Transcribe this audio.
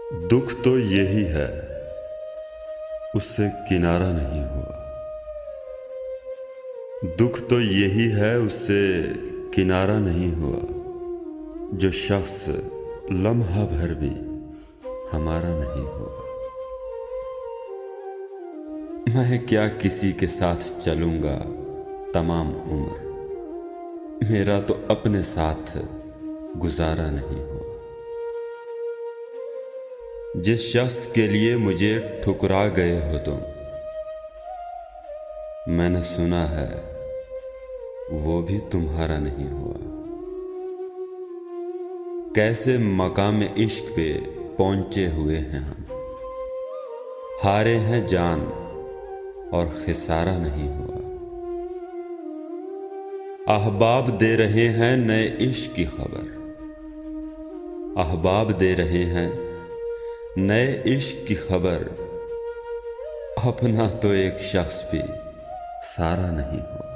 दुख तो यही है, उससे किनारा नहीं हुआ। दुख तो यही है, उससे किनारा नहीं हुआ। जो शख्स लम्हा भर भी हमारा नहीं हुआ। मैं क्या किसी के साथ चलूंगा तमाम उम्र, मेरा तो अपने साथ गुजारा नहीं हुआ। जिस शख्स के लिए मुझे ठुकरा गए हो तुम, मैंने सुना है वो भी तुम्हारा नहीं हुआ। कैसे मकाम इश्क पे पहुंचे हुए हैं हम, हारे हैं जान और खिसारा नहीं हुआ। अहबाब दे रहे हैं नए इश्क की खबर, अहबाब दे रहे हैं नए इश्क की खबर। अपना तो एक शख्स भी सारा नहीं हुआ।